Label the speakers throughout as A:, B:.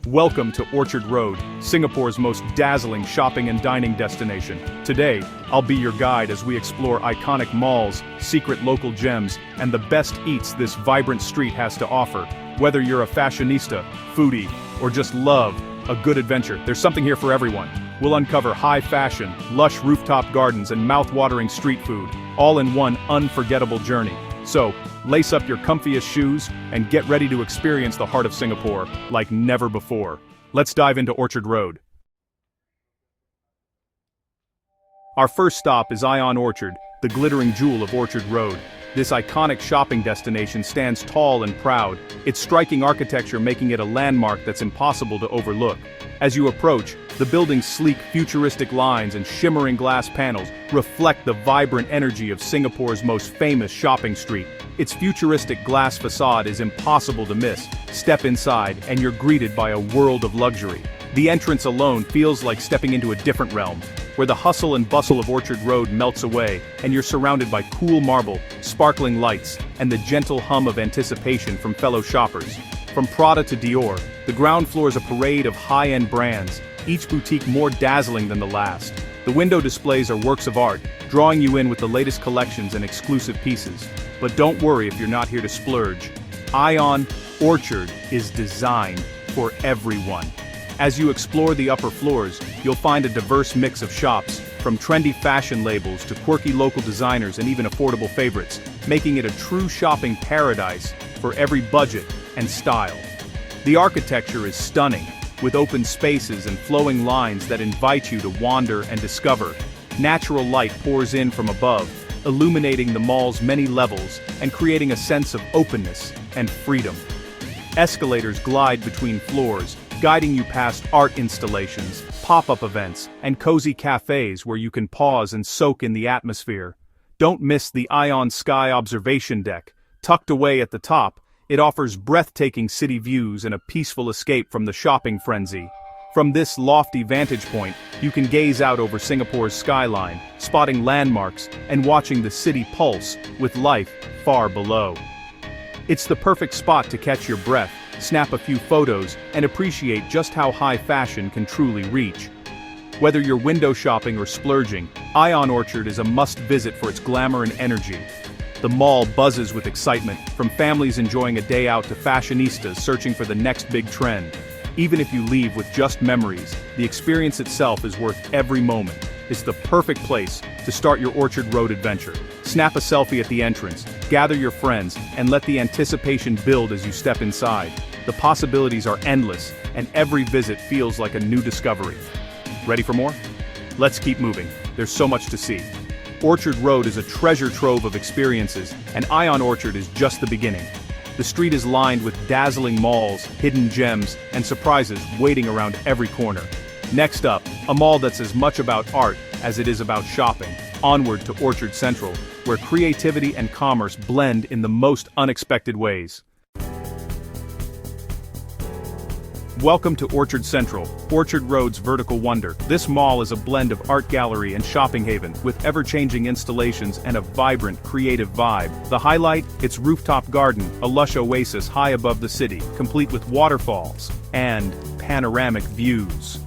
A: Welcome to Orchard Road, Singapore's most dazzling shopping and dining destination. Today, I'll be your guide as we explore iconic malls, secret local gems, and the best eats this vibrant street has to offer. Whether you're a fashionista, foodie, or just love a good adventure, there's something here for everyone. We'll uncover high fashion, lush rooftop gardens, and mouth-watering street food, all in one unforgettable journey. So, lace up your comfiest shoes and get ready to experience the heart of Singapore like never before. Let's dive into Orchard Road. Our first stop is Ion Orchard, the glittering jewel of Orchard Road. This iconic shopping destination stands tall and proud, its striking architecture making it a landmark that's impossible to overlook. As you approach, the building's sleek, futuristic lines and shimmering glass panels reflect the vibrant energy of Singapore's most famous shopping street. Its futuristic glass facade is impossible to miss. Step inside, and you're greeted by a world of luxury. The entrance alone feels like stepping into a different realm, where the hustle and bustle of Orchard Road melts away, and you're surrounded by cool marble, sparkling lights, and the gentle hum of anticipation from fellow shoppers. From Prada to Dior, the ground floor is a parade of high-end brands, each boutique more dazzling than the last. The window displays are works of art, drawing you in with the latest collections and exclusive pieces. But don't worry if you're not here to splurge. Ion Orchard is designed for everyone. As you explore the upper floors, you'll find a diverse mix of shops, from trendy fashion labels to quirky local designers and even affordable favorites, making it a true shopping paradise for every budget and style. The architecture is stunning, with open spaces and flowing lines that invite you to wander and discover. Natural light pours in from above, illuminating the mall's many levels and creating a sense of openness and freedom. Escalators glide between floors, guiding you past art installations, pop-up events, and cozy cafes where you can pause and soak in the atmosphere. Don't miss the Ion Sky observation deck. Tucked away at the top, it offers breathtaking city views and a peaceful escape from the shopping frenzy. From this lofty vantage point, you can gaze out over Singapore's skyline, spotting landmarks and watching the city pulse with life far below. It's the perfect spot to catch your breath, snap a few photos, and appreciate just how high fashion can truly reach. Whether you're window shopping or splurging, Ion Orchard is a must-visit for its glamour and energy. The mall buzzes with excitement, from families enjoying a day out to fashionistas searching for the next big trend. Even if you leave with just memories, the experience itself is worth every moment. It's the perfect place to start your Orchard Road adventure. Snap a selfie at the entrance, gather your friends, and let the anticipation build as you step inside. The possibilities are endless, and every visit feels like a new discovery. Ready for more? Let's keep moving. There's so much to see. Orchard Road is a treasure trove of experiences, and Ion Orchard is just the beginning. The street is lined with dazzling malls, hidden gems, and surprises waiting around every corner. Next up, a mall that's as much about art as it is about shopping. Onward to Orchard Central, where creativity and commerce blend in the most unexpected ways. Welcome to Orchard Central, Orchard Road's vertical wonder. This mall is a blend of art gallery and shopping haven, with ever-changing installations and a vibrant, creative vibe. The highlight? Its rooftop garden, a lush oasis high above the city, complete with waterfalls and panoramic views.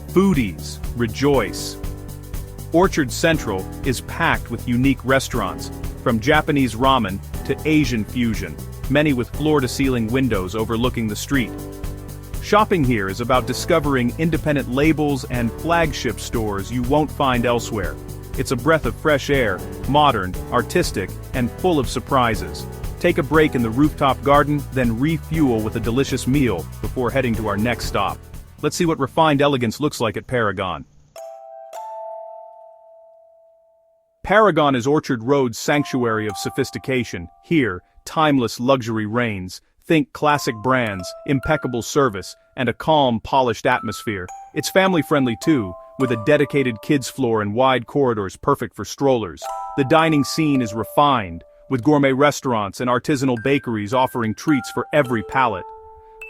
A: Foodies, rejoice! Orchard Central is packed with unique restaurants, from Japanese ramen to Asian fusion, many with floor-to-ceiling windows overlooking the street. Shopping here is about discovering independent labels and flagship stores you won't find elsewhere. It's a breath of fresh air, modern, artistic, and full of surprises. Take a break in the rooftop garden, then refuel with a delicious meal before heading to our next stop. Let's see what refined elegance looks like at Paragon. Paragon is Orchard Road's sanctuary of sophistication. Here, timeless luxury reigns. Think classic brands, impeccable service, and a calm, polished atmosphere. It's family-friendly too, with a dedicated kids' floor and wide corridors perfect for strollers. The dining scene is refined, with gourmet restaurants and artisanal bakeries offering treats for every palate.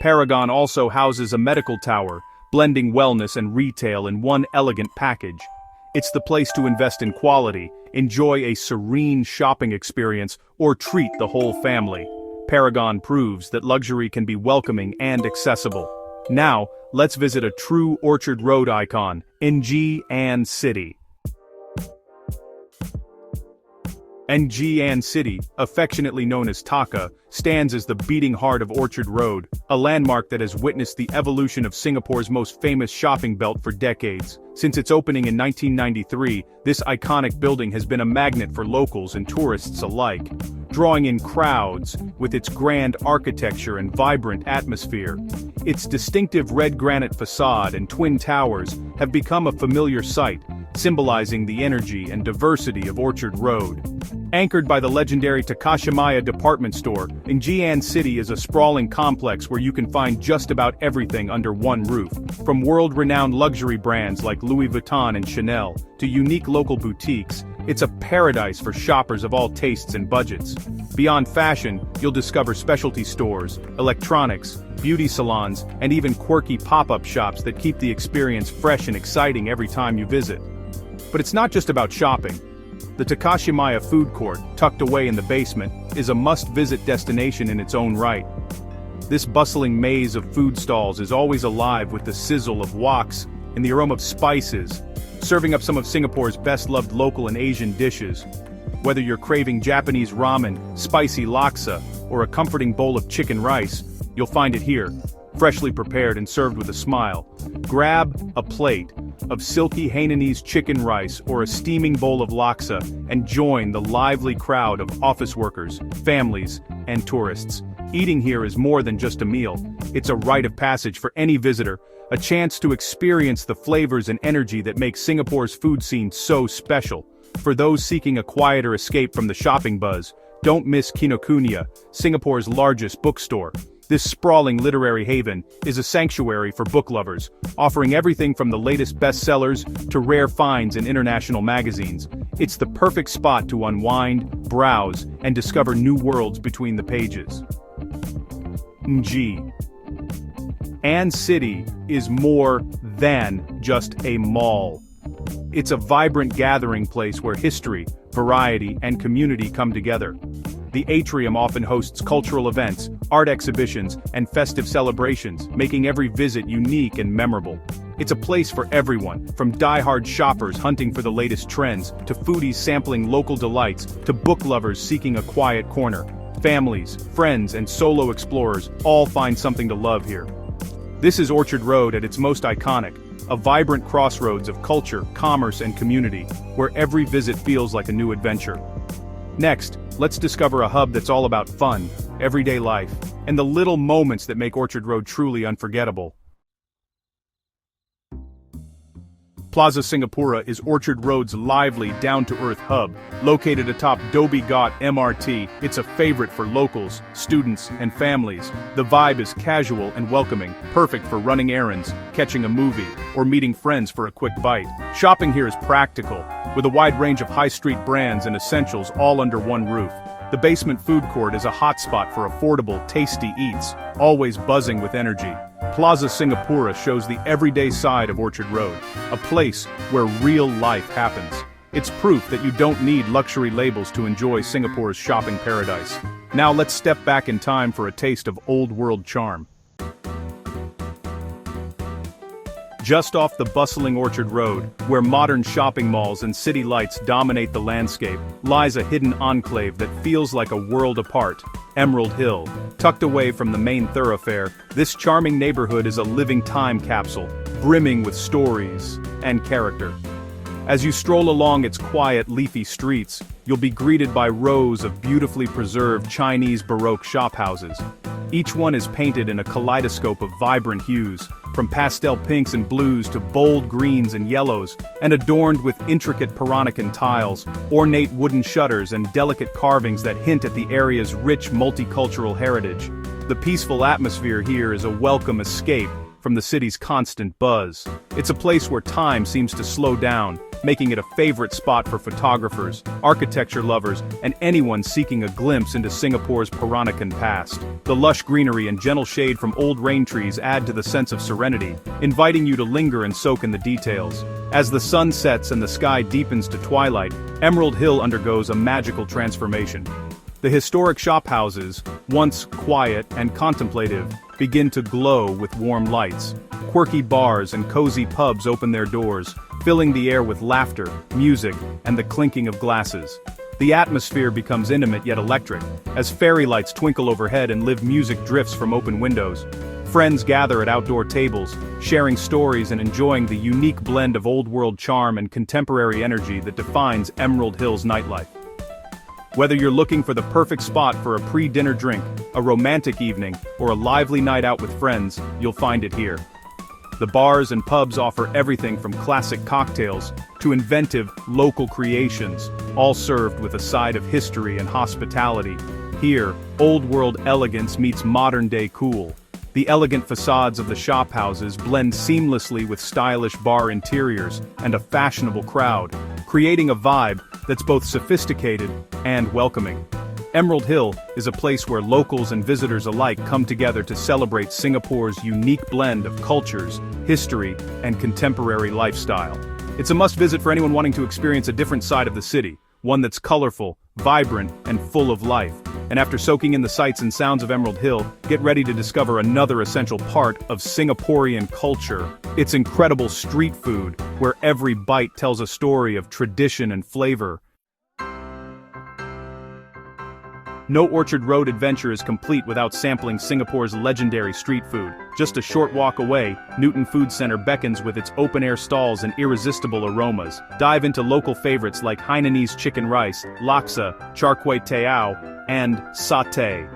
A: Paragon also houses a medical tower, blending wellness and retail in one elegant package. It's the place to invest in quality, enjoy a serene shopping experience, or treat the whole family. Paragon proves that luxury can be welcoming and accessible. Now, let's visit a true Orchard Road icon, Ng'an City. Ng'an City, affectionately known as Taka, stands as the beating heart of Orchard Road, a landmark that has witnessed the evolution of Singapore's most famous shopping belt for decades. Since its opening in 1993, this iconic building has been a magnet for locals and tourists alike, drawing in crowds with its grand architecture and vibrant atmosphere. Its distinctive red granite facade and twin towers have become a familiar sight, symbolizing the energy and diversity of Orchard Road. Anchored by the legendary Takashimaya department store, Ng'an City is a sprawling complex where you can find just about everything under one roof. From world-renowned luxury brands like Louis Vuitton and Chanel, to unique local boutiques, it's a paradise for shoppers of all tastes and budgets. Beyond fashion, you'll discover specialty stores, electronics, beauty salons, and even quirky pop-up shops that keep the experience fresh and exciting every time you visit. But it's not just about shopping. The Takashimaya food court, tucked away in the basement, is a must-visit destination in its own right. This bustling maze of food stalls is always alive with the sizzle of woks and the aroma of spices, serving up some of Singapore's best-loved local and Asian dishes. Whether you're craving Japanese ramen, spicy laksa, or a comforting bowl of chicken rice, you'll find it here, freshly prepared and served with a smile. Grab a plate of silky Hainanese chicken rice or a steaming bowl of laksa and join the lively crowd of office workers, families, and tourists. Eating here is more than just a meal. It's a rite of passage for any visitor, a chance to experience the flavors and energy that make Singapore's food scene so special. For those seeking a quieter escape from the shopping buzz, don't miss Kinokuniya, Singapore's largest bookstore. This sprawling literary haven is a sanctuary for book lovers, offering everything from the latest bestsellers to rare finds in international magazines. It's the perfect spot to unwind, browse, and discover new worlds between the pages. Ng'an City is more than just a mall. It's a vibrant gathering place where history, variety, and community come together. The atrium often hosts cultural events, art exhibitions, and festive celebrations, making every visit unique and memorable. It's a place for everyone, from die-hard shoppers hunting for the latest trends, to foodies sampling local delights, to book lovers seeking a quiet corner. Families, friends, and solo explorers all find something to love here. This is Orchard Road at its most iconic, a vibrant crossroads of culture, commerce, and community, where every visit feels like a new adventure. Next, let's discover a hub that's all about fun, everyday life, and the little moments that make Orchard Road truly unforgettable. Plaza Singapura is Orchard Road's lively, down-to-earth hub. Located atop Dhoby Ghaut MRT, it's a favorite for locals, students, and families. The vibe is casual and welcoming, perfect for running errands, catching a movie, or meeting friends for a quick bite. Shopping here is practical, with a wide range of high-street brands and essentials all under one roof. The basement food court is a hotspot for affordable, tasty eats, always buzzing with energy. Plaza Singapura shows the everyday side of Orchard Road, a place where real life happens. It's proof that you don't need luxury labels to enjoy Singapore's shopping paradise. Now let's step back in time for a taste of old-world charm. Just off the bustling Orchard Road, where modern shopping malls and city lights dominate the landscape, lies a hidden enclave that feels like a world apart, Emerald Hill. Tucked away from the main thoroughfare, this charming neighborhood is a living time capsule, brimming with stories and character. As you stroll along its quiet, leafy streets, you'll be greeted by rows of beautifully preserved Chinese Baroque shophouses. Each one is painted in a kaleidoscope of vibrant hues, from pastel pinks and blues to bold greens and yellows, and adorned with intricate Peranakan tiles, ornate wooden shutters, and delicate carvings that hint at the area's rich multicultural heritage. The peaceful atmosphere here is a welcome escape from the city's constant buzz. It's a place where time seems to slow down, making it a favorite spot for photographers, architecture lovers, and anyone seeking a glimpse into Singapore's Peranakan past. The lush greenery and gentle shade from old rain trees add to the sense of serenity, inviting you to linger and soak in the details. As the sun sets and the sky deepens to twilight, Emerald Hill undergoes a magical transformation. The historic shophouses, once quiet and contemplative, begin to glow with warm lights. Quirky bars and cozy pubs open their doors, filling the air with laughter, music, and the clinking of glasses. The atmosphere becomes intimate yet electric, as fairy lights twinkle overhead and live music drifts from open windows. Friends gather at outdoor tables, sharing stories and enjoying the unique blend of old-world charm and contemporary energy that defines Emerald Hill's nightlife. Whether you're looking for the perfect spot for a pre-dinner drink, a romantic evening, or a lively night out with friends, you'll find it here. The bars and pubs offer everything from classic cocktails to inventive, local creations, all served with a side of history and hospitality. Here, old-world elegance meets modern-day cool. The elegant facades of the shophouses blend seamlessly with stylish bar interiors and a fashionable crowd, creating a vibe that's both sophisticated and welcoming. Emerald Hill is a place where locals and visitors alike come together to celebrate Singapore's unique blend of cultures, history, and contemporary lifestyle. It's a must-visit for anyone wanting to experience a different side of the city, one that's colorful, vibrant, and full of life. And after soaking in the sights and sounds of Emerald Hill, get ready to discover another essential part of Singaporean culture. It's incredible street food, where every bite tells a story of tradition and flavor. No Orchard Road adventure is complete without sampling Singapore's legendary street food. Just a short walk away, Newton Food Center beckons with its open-air stalls and irresistible aromas. Dive into local favorites like Hainanese chicken rice, laksa, char kway teow, and satay.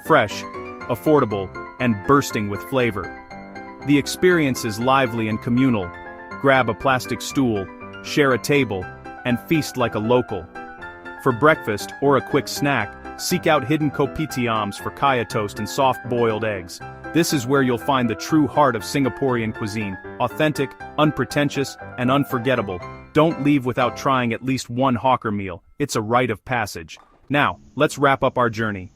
A: Fresh, affordable, and bursting with flavor. The experience is lively and communal. Grab a plastic stool, share a table, and feast like a local. For breakfast or a quick snack, seek out hidden kopitiams for kaya toast and soft-boiled eggs. This is where you'll find the true heart of Singaporean cuisine, authentic, unpretentious, and unforgettable. Don't leave without trying at least one hawker meal. It's a rite of passage. Now, let's wrap up our journey.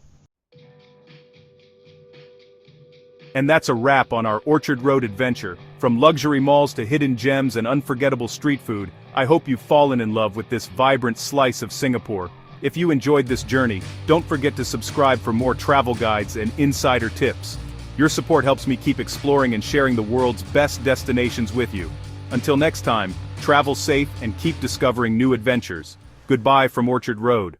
A: And that's a wrap on our Orchard Road adventure. From luxury malls to hidden gems and unforgettable street food, I hope you've fallen in love with this vibrant slice of Singapore. If you enjoyed this journey, don't forget to subscribe for more travel guides and insider tips. Your support helps me keep exploring and sharing the world's best destinations with you. Until next time, travel safe and keep discovering new adventures. Goodbye from Orchard Road.